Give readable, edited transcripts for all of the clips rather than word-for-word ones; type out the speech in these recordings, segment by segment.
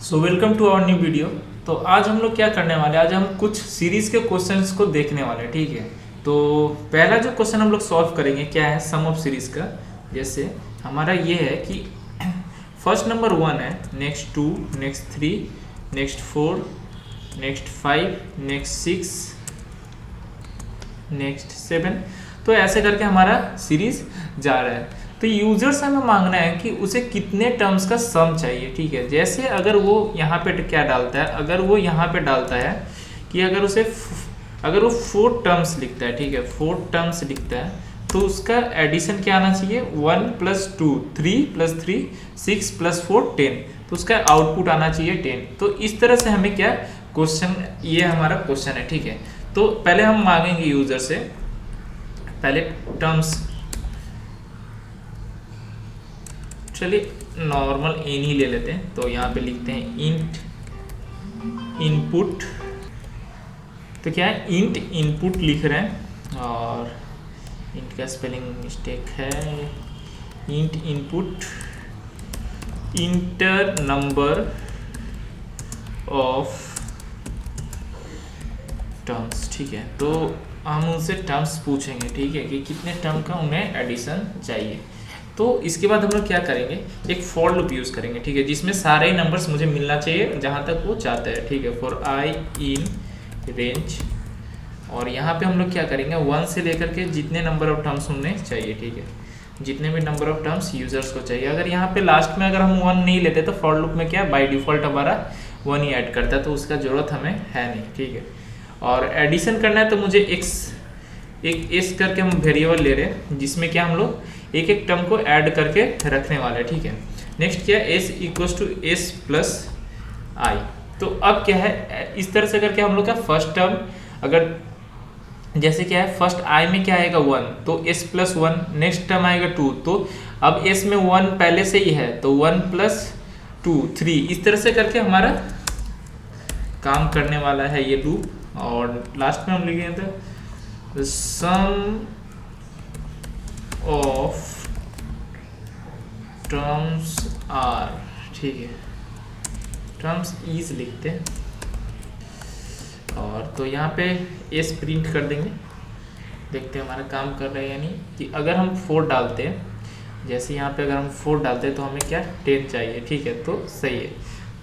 So welcome to our new video. तो आज हम लोग क्या करने वाले हैं, आज हम कुछ सीरीज के क्वेश्चंस को देखने वाले हैं। ठीक है, तो पहला जो क्वेश्चन हम लोग सॉल्व करेंगे क्या है, सम ऑफ सीरीज का। जैसे हमारा ये है कि फर्स्ट नंबर 1 है, next 2, next 3, next 4, next 5, next 6, next 7। तो ऐसे करके हमारा सीरीज जा रहा है। तो यूजर से हमें मांगना है कि उसे कितने टर्म्स का सम चाहिए। ठीक है, जैसे अगर वो यहाँ पे क्या डालता है, अगर वो यहाँ पे डालता है कि अगर वो 4 टर्म्स लिखता है, ठीक है 4 टर्म्स लिखता है, तो उसका एडिशन क्या आना चाहिए, 1 + 2 3 + 3 6 + 4 10। तो उसका आउटपुट आना चाहिए 10। तो इस तरह से हमें क्या क्वेश्चन, ये हमारा क्वेश्चन है। ठीक है, तो पहले हम मांगेंगे यूजर से, पहले टर्म्स, चलिए नॉर्मल एन ही ले लेते हैं। तो यहाँ पे लिखते हैं इंट इनपुट। तो क्या है, इंट इनपुट लिख रहे हैं और इंट का स्पेलिंग मिस्टेक है। Int input enter number of terms. ठीक है, तो हम उनसे टर्म्स पूछेंगे, ठीक है, कि कितने टर्म का उन्हें एडिशन चाहिए। तो इसके बाद हम लोग क्या करेंगे, एक फॉर लूप यूज़ करेंगे। ठीक है, जिसमें सारे ही नंबर्स मुझे मिलना चाहिए जहाँ तक वो चाहते हैं। ठीक है, फॉर आई इन रेंज, और यहाँ पे हम लोग क्या करेंगे, 1 से लेकर के जितने नंबर ऑफ टर्म्स उन्हें चाहिए। ठीक है, जितने भी नंबर ऑफ टर्म्स यूजर्स को चाहिए। अगर यहाँ पे लास्ट में अगर हम 1 नहीं लेते तो फॉर लूप में क्या बाय डिफॉल्ट हमारा 1 ही ऐड करता है, तो उसका ज़रूरत हमें है नहीं। ठीक है, और एडिशन करना है तो मुझे एक एस करके हम वेरिएबल ले रहे हैं, जिसमें क्या हम लोग एक एक टर्म को ऐड करके रखने वाले हैं। ठीक है, नेक्स्ट क्या है, s = s + i। तो अब क्या है, इस तरह से करके हम लोग का फर्स्ट टर्म, अगर जैसे क्या है फर्स्ट i में क्या आएगा 1, तो s + 1, नेक्स्ट टर्म आएगा 2, तो अब s में 1 पहले से ही है, तो 1 + 2 3, इस तरह से करके हमारा काम करने वाला है ये लूप। और लास्ट में हम लिखे थे सम ऑफ टर्म्स आर। ठीक है, टर्म्स इज लिखते हैं, और तो यहाँ पे एस प्रिंट कर देंगे। देखते हैं हमारा काम कर रहा है या नहीं। कि अगर हम 4 डालते हैं, जैसे यहाँ पे अगर हम 4 डालते हैं तो हमें क्या 10 चाहिए। ठीक है, तो सही है।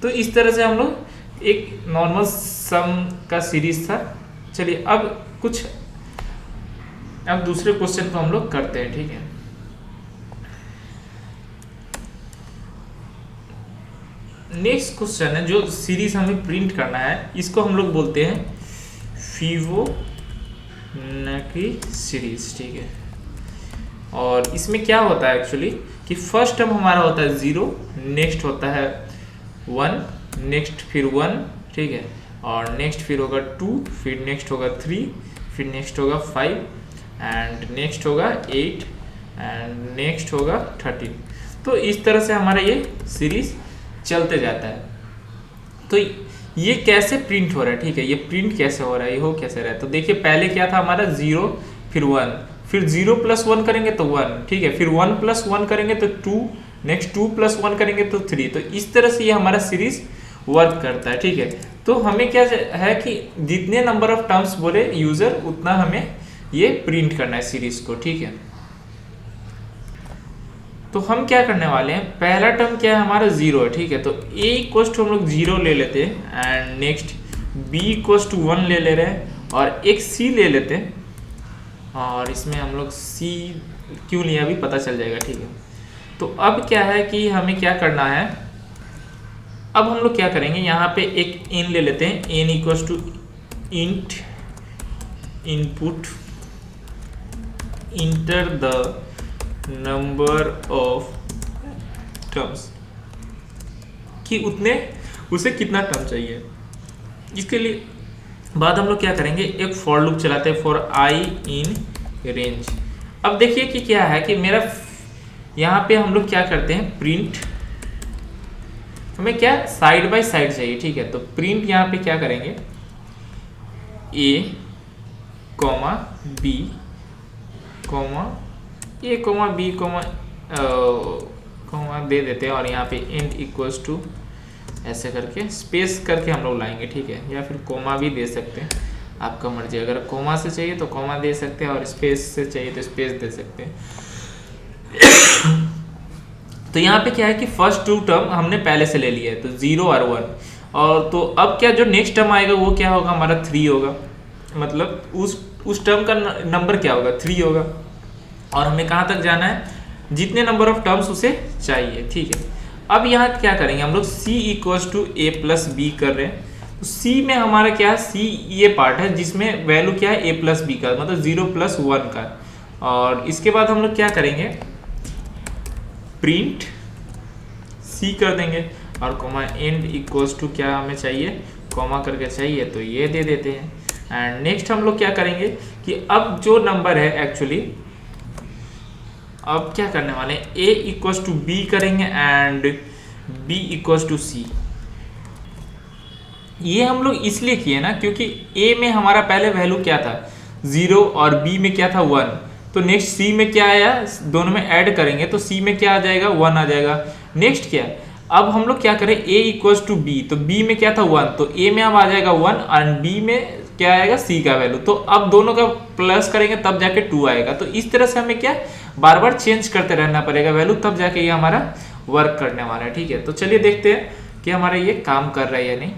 तो इस तरह से हम लोग एक नॉर्मल सम का सीरीज था। चलिए अब दूसरे क्वेश्चन को हम लोग करते हैं। ठीक है, नेक्स्ट क्वेश्चन है, जो सीरीज हमें प्रिंट करना है, इसको हम लोग बोलते हैं फिबोनाची सीरीज। ठीक है, और इसमें क्या होता है एक्चुअली कि फर्स्ट टर्म हमारा होता है 0, नेक्स्ट होता है 1, नेक्स्ट फिर 1, ठीक है, और नेक्स्ट फिर होगा 2, फिर नेक्स्ट होगा 3, फिर नेक्स्ट होगा 5, एंड नेक्स्ट होगा 8, एंड नेक्स्ट होगा 13। तो इस तरह से हमारा ये सीरीज चलते जाता है। तो ये कैसे प्रिंट हो रहा है, ठीक है, ये प्रिंट कैसे हो रहा है, ये हो कैसे रहा है। तो देखिए पहले क्या था हमारा 0, फिर 1, फिर 0 + 1 करेंगे तो 1, ठीक है, फिर 1 + 1 करेंगे तो 2, नेक्स्ट 2 + 1 करेंगे तो 3। तो इस तरह से ये हमारा सीरीज वर्क करता है। ठीक है, तो हमें क्या है कि जितने नंबर ऑफ टर्म्स बोले यूजर, उतना हमें ये प्रिंट करना है सीरीज को। ठीक है, तो हम क्या करने वाले हैं, पहला टर्म क्या है हमारा 0 है। ठीक है, तो a = हम लोग 0 ले लेते हैं, एंड नेक्स्ट b = 1 ले रहे हैं, और एक c ले लेते हैं, और इसमें हम लोग c क्यों लिया अभी पता चल जाएगा। ठीक है, तो अब क्या है कि हमें क्या करना है, अब हम लोग क्या करेंगे, यहाँ पे एक n ले लेते हैं, n = int input enter the number of terms, कि उसे कितना टर्म चाहिए। इसके लिए बाद हम लोग क्या करेंगे, एक फॉर लूप चलाते हैं, फॉर आई इन रेंज। अब देखिए कि क्या है कि मेरा यहाँ पे हम लोग क्या करते हैं, प्रिंट, हमें क्या साइड बाय साइड चाहिए। ठीक है, तो प्रिंट यहाँ पे क्या करेंगे, a, b, a, b, दे देते हैं, और यहाँ पे इंट = ऐसे करके स्पेस करके हम लोग लाएंगे, ठीक है, या फिर कोमा भी दे सकते हैं, आपका मर्जी। अगर कोमा से चाहिए तो कोमा दे सकते हैं और स्पेस से चाहिए तो स्पेस दे सकते हैं। तो यहाँ पे क्या है कि फर्स्ट टू टर्म हमने पहले से ले लिया है, तो 0 और 1, और तो अब क्या जो नेक्स्ट टर्म आएगा वो क्या होगा, हमारा 3 होगा, मतलब उस टर्म का नंबर क्या होगा, 3 होगा। और हमें कहाँ तक जाना है, जितने नंबर ऑफ टर्म्स उसे चाहिए, ठीक है। अब यहाँ क्या करेंगे हम लोग, c equals to A plus B कर रहे हैं, तो c में हमारा क्या है, c ये पार्ट है जिसमें वैल्यू क्या है, a प्लस बी का, मतलब 0 प्लस 1 का। और इसके बाद हम लोग क्या करेंगे, प्रिंट c कर देंगे, और कॉमा एंड इक्वल्स टू क्या हमें चाहिए, कॉमा करके चाहिए तो ये दे देते हैं। एंड नेक्स्ट हम लोग क्या करेंगे कि अब जो नंबर है एक्चुअली, अब क्या करने वाले हैं, a इक्वल्स टू बी करेंगे एंड b इक्वल्स टू सी। ये हम लोग इसलिए किए ना क्योंकि a में हमारा पहले वैल्यू क्या था, 0, और b में क्या था, 1, तो नेक्स्ट c में क्या आया, दोनों में ऐड करेंगे तो c में क्या आ जाएगा, 1 आ जाएगा। नेक्स्ट क्या, अब हम लोग क्या करें, a इक्वल्स टू b, तो b में क्या था, 1, तो a में अब आ जाएगा 1 और b में क्या आएगा, c का वैल्यू, तो अब दोनों का प्लस करेंगे तब जाके 2 आएगा। तो इस तरह से हमें क्या बार बार चेंज करते रहना पड़ेगा वैल्यू, तब जाके ये हमारा वर्क करने वाला है, ठीक है। तो चलिए देखते हैं कि हमारा ये काम कर रहा है या नहीं।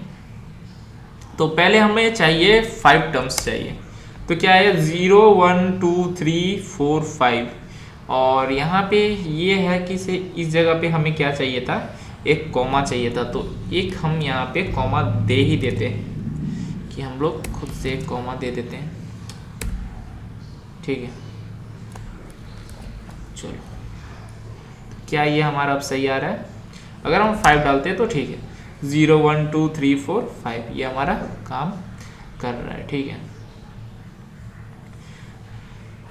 तो पहले हमें चाहिए 5 टर्म्स चाहिए, तो क्या है, 0 1 2 3 4 5, और यहाँ पे ये है कि से इस जगह पे हमें क्या चाहिए था, एक कॉमा चाहिए था, तो एक हम यहाँ पे कॉमा दे ही देते हैं, कि हम लोग खुद से एक कॉमा दे देते हैं, ठीक है। चलो क्या ये हमारा अब सही आ रहा है, अगर हम 5 डालते हैं तो ठीक है, 0 1 2 3 4 5 ये हमारा काम कर रहा है, ठीक है।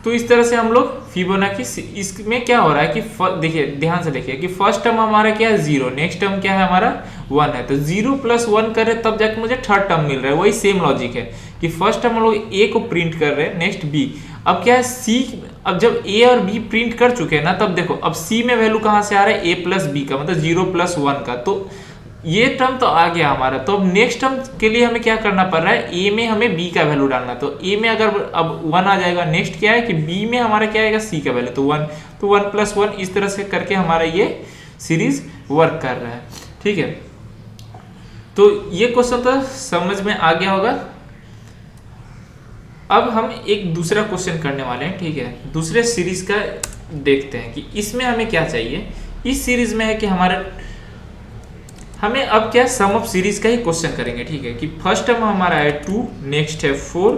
तो इस तरह से हम लोग फिबोनाची, इसमें क्या हो रहा है कि देखिए ध्यान से देखिए कि फर्स्ट टर्म हमारा क्या है, 0, नेक्स्ट टर्म क्या है हमारा, 1 है, तो 0 प्लस 1 कर रहे हैं तब जाके मुझे थर्ड टर्म मिल रहा है। वही सेम लॉजिक है कि फर्स्ट टर्म हम लोग a को प्रिंट कर रहे हैं, नेक्स्ट b, अब क्या है c, अब जब a और b प्रिंट कर चुके हैं ना, तब देखो अब c में वैल्यू कहाँ से आ रहा है, a प्लस बी का, मतलब 0 प्लस 1 का, तो ये टर्म तो आ गया हमारा। तो अब नेक्स्ट टर्म के लिए हमें क्या करना पड़ रहा है, a में हमें b का वैल्यू डालना, तो a में अगर अब 1 आ जाएगा, नेक्स्ट क्या है कि b में हमारा क्या आएगा, c का वैल्यू, तो 1, तो 1 प्लस 1, इस तरह से करके हमारा ये सीरीज वर्क कर रहा है, ठीक है। तो ये क्वेश्चन तो समझ में आ गया होगा। अब हम एक दूसरा क्वेश्चन करने वाले हैं, ठीक है, दूसरे सीरीज का देखते हैं कि इसमें हमें क्या चाहिए। इस सीरीज में है कि हमें अब क्या सम ऑफ सीरीज का ही क्वेश्चन करेंगे, ठीक है, कि फर्स्ट टर्म हमारा है 2, नेक्स्ट है 4,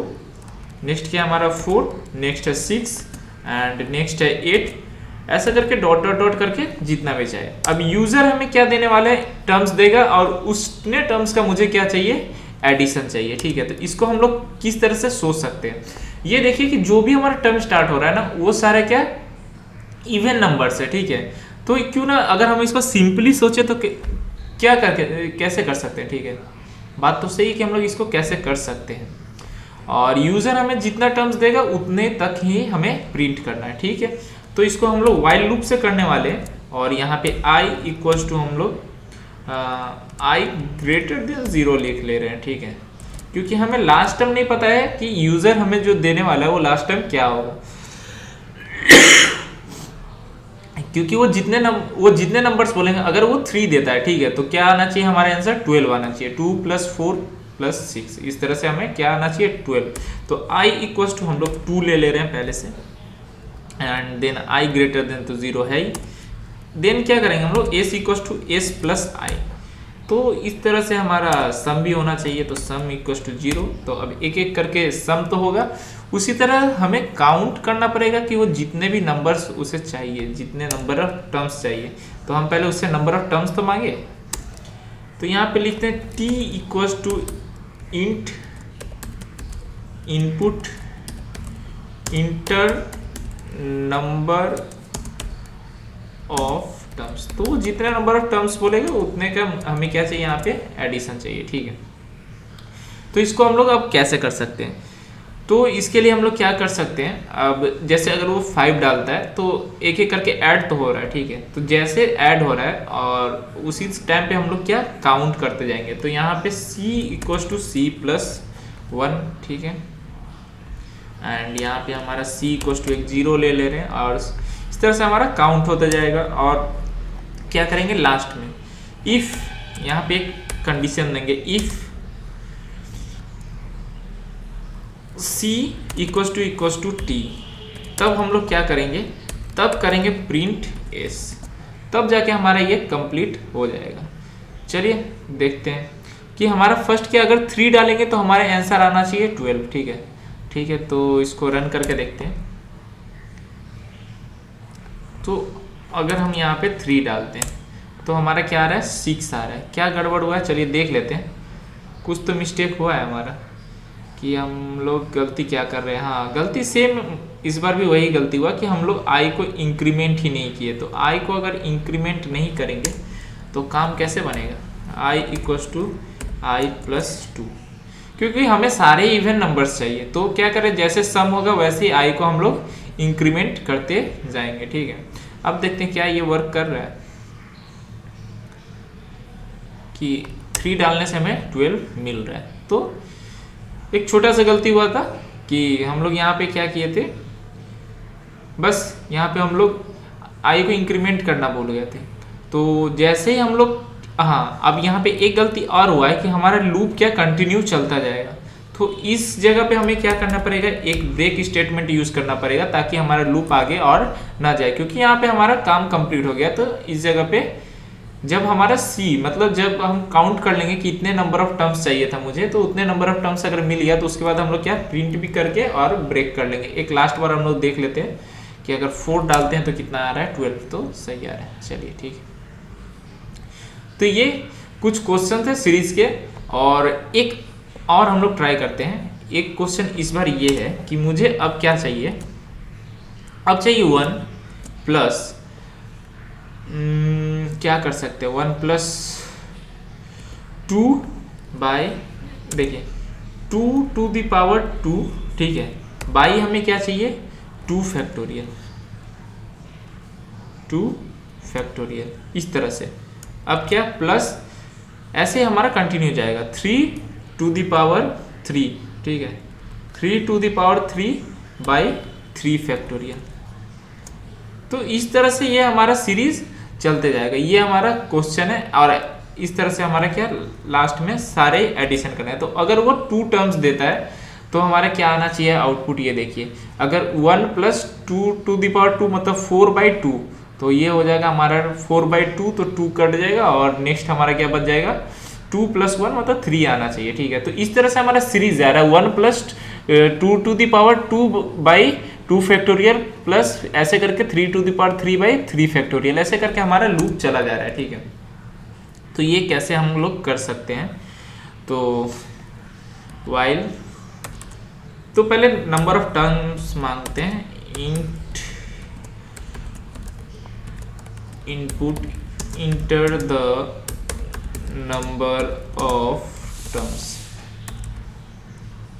नेक्स्ट क्या हमारा 4, नेक्स्ट है 6 एंड नेक्स्ट है 8, ऐसा करके डॉट डॉट डॉट करके जितना भी चाहे। अब यूजर हमें क्या देने वाले हैं, टर्म्स देगा, और उसने टर्म्स का मुझे क्या चाहिए, एडिशन चाहिए, ठीक है। तो इसको हम लोग किस तरह से सोच सकते हैं, ये देखिए कि जो भी हमारा टर्म स्टार्ट हो रहा है ना, वो सारा क्या इवन नंबर्स है, ठीक है। तो क्यों ना अगर हम इसको सिंपली सोचे तो क्या करके कैसे कर सकते हैं, ठीक है, बात तो सही है कि हम लोग इसको कैसे कर सकते हैं, और यूजर हमें जितना टर्म्स देगा उतने तक ही हमें प्रिंट करना है, ठीक है। तो इसको हम लोग व्हाइल लूप से करने वाले हैं, और यहाँ पे i इक्वल्स टू हम लोग i ग्रेटर देन 0 लिख ले रहे हैं, ठीक है, क्योंकि हमें लास्ट टर्म नहीं पता है कि यूजर हमें जो देने वाला है वो लास्ट टर्म क्या होगा, क्योंकि वो जितने नंबर्स बोलेंगे, अगर वो 3 देता है, ठीक है, तो क्या आना चाहिए हमारा आंसर, 12 आना चाहिए, 2 + 4 + 6, इस तरह से हमें क्या आना चाहिए, 12। तो i इक्वल्स टू हम लोग 2 ले रहे हैं पहले से, and then i greater than तो 0 है ही, देन क्या करेंगे हम लोग, s equals to s + i, तो इस तरह से हमारा सम भी होना चाहिए, तो सम इक्वल्स टू 0। तो अब एक एक करके सम तो होगा, उसी तरह हमें काउंट करना पड़ेगा कि वो जितने भी नंबर्स उसे चाहिए, जितने नंबर ऑफ टर्म्स चाहिए, तो हम पहले उससे नंबर ऑफ टर्म्स तो मांगे। तो यहाँ पे लिखते हैं t equals to int input enter number of terms, तो जितने नंबर ऑफ टर्म्स बोलेगा उतने का हमें क्या चाहिए, यहाँ पे एडिशन चाहिए, ठीक है। तो इसको हम लोग अब कैसे कर सकते हैं, तो इसके लिए हम लोग क्या कर सकते हैं, अब जैसे अगर वो 5 डालता है तो एक एक करके ऐड तो हो रहा है, ठीक है। तो जैसे ऐड हो रहा है और उसी टाइम पे हम लोग क्या काउंट करते जाएंगे। तो यहाँ पे c equals to c plus 1, ठीक है। एंड यहाँ पे हमारा c इक्वल्स टू एक 0 ले रहे हैं और इस तरह से हमारा काउंट होता जाएगा। और क्या करेंगे लास्ट में, इफ़ यहाँ पे एक कंडीशन देंगे, if c equals to t, तब हम लोग क्या करेंगे, तब करेंगे प्रिंट s, तब जाके हमारा ये कंप्लीट हो जाएगा। चलिए देखते हैं कि हमारा फर्स्ट क्या, अगर 3 डालेंगे तो हमारा आंसर आना चाहिए 12, ठीक है। ठीक है, तो इसको रन करके देखते हैं। तो अगर हम यहाँ पे 3 डालते हैं तो हमारा क्या आ रहा है, 6 आ रहा है। क्या गड़बड़ हुआ है, चलिए देख लेते हैं। कुछ तो मिस्टेक हुआ है हमारा कि हम लोग गलती क्या कर रहे हैं। हाँ, गलती सेम इस बार भी वही गलती हुआ कि हम लोग आई को इंक्रीमेंट ही नहीं किए। तो आई को अगर इंक्रीमेंट नहीं करेंगे तो काम कैसे बनेगा, I equals to I plus 2, क्योंकि हमें सारे इवन नंबर्स चाहिए। तो क्या करें, जैसे सम होगा वैसे ही आई को हम लोग इंक्रीमेंट करते जाएंगे, ठीक है। अब देखते हैं क्या ये वर्क कर रहा है कि 3 डालने से हमें 12 मिल रहा है। तो एक छोटा सा गलती हुआ था कि हम लोग यहाँ पे क्या किए थे, बस यहाँ पे हम लोग आई को इंक्रीमेंट करना भूल गए थे। तो जैसे ही हम लोग, हाँ, अब यहाँ पे एक गलती और हुआ है कि हमारा लूप क्या कंटिन्यू चलता जाएगा। तो इस जगह पे हमें क्या करना पड़ेगा, एक ब्रेक स्टेटमेंट यूज करना पड़ेगा ताकि हमारा लूप आगे और ना जाए, क्योंकि यहाँ पे हमारा काम कंप्लीट हो गया। तो इस जगह पे जब हमारा c, मतलब जब हम काउंट कर लेंगे कि इतने नंबर ऑफ टर्म्स चाहिए था मुझे, तो उतने नंबर ऑफ टर्म्स अगर मिल गया तो उसके बाद हम लोग क्या प्रिंट भी करके और ब्रेक कर लेंगे। एक लास्ट बार हम लोग देख लेते हैं कि अगर 4 डालते हैं तो कितना आ रहा है, 12, तो सही आ रहा है। चलिए ठीक है, तो ये कुछ क्वेश्चन थे सीरीज के। और एक और हम लोग ट्राई करते हैं। एक क्वेश्चन इस बार ये है कि मुझे अब क्या चाहिए, अब चाहिए 1 प्लस, क्या कर सकते हैं, 1 प्लस 2 बाय, देखिए 2 टू द पावर 2, ठीक है, बाई हमें क्या चाहिए 2 फैक्टोरियल, 2 फैक्टोरियल, इस तरह से। अब क्या प्लस, ऐसे हमारा कंटिन्यू जाएगा 3 टू द पावर 3, ठीक है, 3 to the power 3 by 3 factorial. तो इस तरह से ये हमारा सीरीज चलते जाएगा। ये हमारा क्वेश्चन है और इस तरह से हमारा क्या लास्ट में सारे एडिशन करना है। तो अगर वो 2 टर्म्स देता है तो हमारा क्या आना चाहिए आउटपुट, ये देखिए। अगर 1 प्लस 2 टू द पावर 2 मतलब 4/2, तो ये हो जाएगा हमारा 4/2, तो 2 कट जाएगा और नेक्स्ट हमारा क्या बच जाएगा 2 प्लस 1 मतलब 3 आना चाहिए, ठीक है। तो इस तरह से हमारा सीरीज जा रहा है 1 plus 2 to the power 2/2 factorial plus ऐसे करके 3 टू द पावर 3/3 फैक्टोरियल, ऐसे करके हमारा लूप चला जा रहा है, ठीक है। तो ये कैसे हम लोग कर सकते हैं, तो वाइल, तो पहले नंबर ऑफ टर्म्स मांगते हैं, int input enter the number of terms.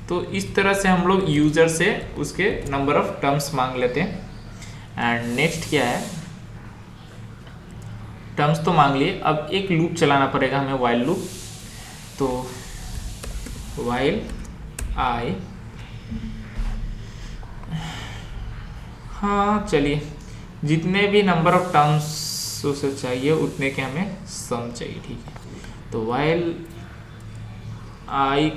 तो इस तरह से हम लोग यूजर से उसके नंबर ऑफ टर्म्स मांग लेते हैं। एंड नेक्स्ट क्या है, टर्म्स तो मांग लिए, अब एक लूप चलाना पड़ेगा हमें, वाइल लूप। तो वाइल आई, हाँ चलिए, जितने भी नंबर ऑफ टर्म्स उसे चाहिए उतने के हमें सम चाहिए, ठीक है। तो while I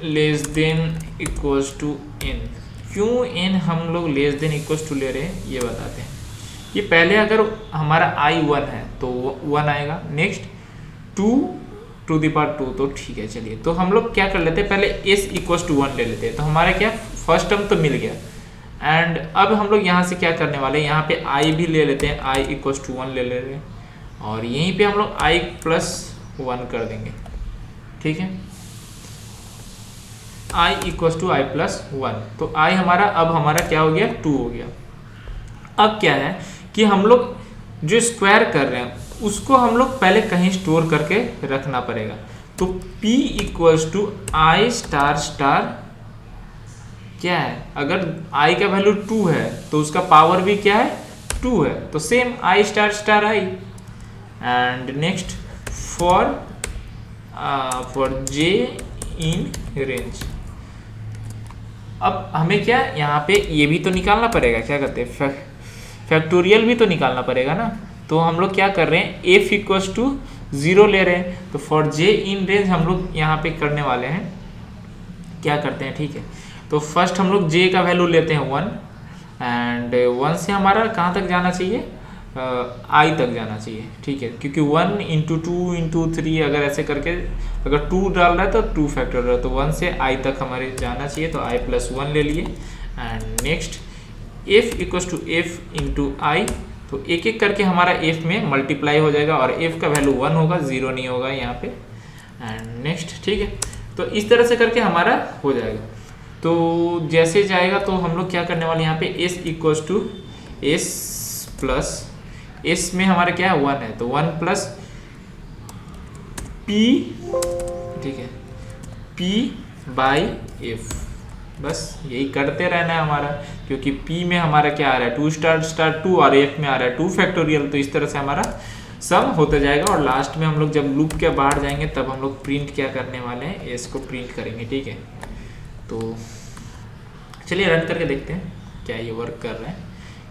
less than equals to n, क्यों n हम लोग लेस देन इक्वल्स टू ले रहे हैं ये बताते हैं। ये पहले अगर हमारा i 1 है तो 1 आएगा, नेक्स्ट 2 टू द पावर 2, तो ठीक है। चलिए, तो हम लोग क्या कर लेते हैं, पहले s इक्वल्स टू 1 ले लेते हैं। तो हमारा क्या फर्स्ट टर्म तो मिल गया। एंड अब हम लोग यहाँ से क्या करने वाले हैं, यहाँ पे i भी ले लेते हैं, i इक्वल्स टू 1 ले ले रहे हैं और यहीं पे हम लोग i प्लस 1 कर देंगे, ठीक है, i equals to i plus 1। तो i हमारा अब हमारा क्या हो गया 2 हो गया। अब क्या है कि हम लोग जो स्क्वायर कर रहे हैं उसको हम लोग पहले कहीं स्टोर करके रखना पड़ेगा। तो p equals to i star star क्या है, अगर i का वैल्यू 2 है तो उसका पावर भी क्या है 2 है, तो same i star star i। And next for j in range. अब हमें क्या यहाँ पे ये भी तो निकालना पड़ेगा, क्या कहते हैं फैक्टोरियल भी तो निकालना पड़ेगा ना। तो हम लोग क्या कर रहे हैं, f इक्वल्स टू 0 ले रहे हैं, तो फॉर j इन रेंज हम लोग यहाँ पे करने वाले हैं, क्या करते हैं, ठीक है। तो फर्स्ट हम लोग j का वैल्यू लेते हैं 1, एंड 1 से हमारा कहाँ तक जाना चाहिए, i तक जाना चाहिए, ठीक है, क्योंकि 1 इंटू 2 इंटू 3 अगर ऐसे करके अगर 2 डाल रहा है तो 2 फैक्टोरियल, तो 1 से i तक हमारे जाना चाहिए, तो i प्लस 1 ले लिए। And next f equals to f into I, तो एक एक करके हमारा f में मल्टीप्लाई हो जाएगा और f का वैल्यू 1 होगा, 0 नहीं होगा यहाँ पे। एंड नेक्स्ट, ठीक है, तो इस तरह से करके हमारा हो जाएगा। तो जैसे जाएगा तो हम लोग क्या करने वाले यहाँ पे s equals to s plus s में हमारा क्या है 1 है, तो 1 प्लस p, ठीक है, p बाई f, बस यही करते रहना है हमारा, क्योंकि p में हमारा क्या आ रहा है 2 स्टार स्टार 2 और f में आ रहा है 2 फैक्टोरियल, तो इस तरह से हमारा सम होता जाएगा। और लास्ट में हम लोग जब लूप के बाहर जाएंगे तब हम लोग प्रिंट क्या करने वाले हैं, s को प्रिंट करेंगे, ठीक है। तो चलिए रन करके देखते हैं क्या ये वर्क कर रहा है,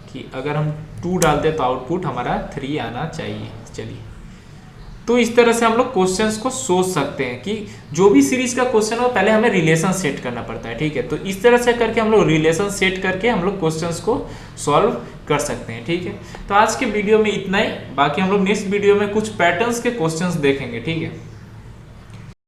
कि अगर हम 2 डालते तो आउटपुट हमारा 3 आना चाहिए। चलिए, तो इस तरह से हम लोग क्वेश्चंस को सोच सकते हैं कि जो भी सीरीज का क्वेश्चन हो पहले हमें रिलेशन सेट करना पड़ता है, ठीक है। तो इस तरह से करके हम लोग रिलेशन सेट करके हम लोग क्वेश्चंस को सॉल्व कर सकते हैं, ठीक है। तो आज के वीडियो में इतना ही, बाकी हम लोग नेक्स्ट वीडियो में कुछ पैटर्न्स के क्वेश्चंस देखेंगे, ठीक है।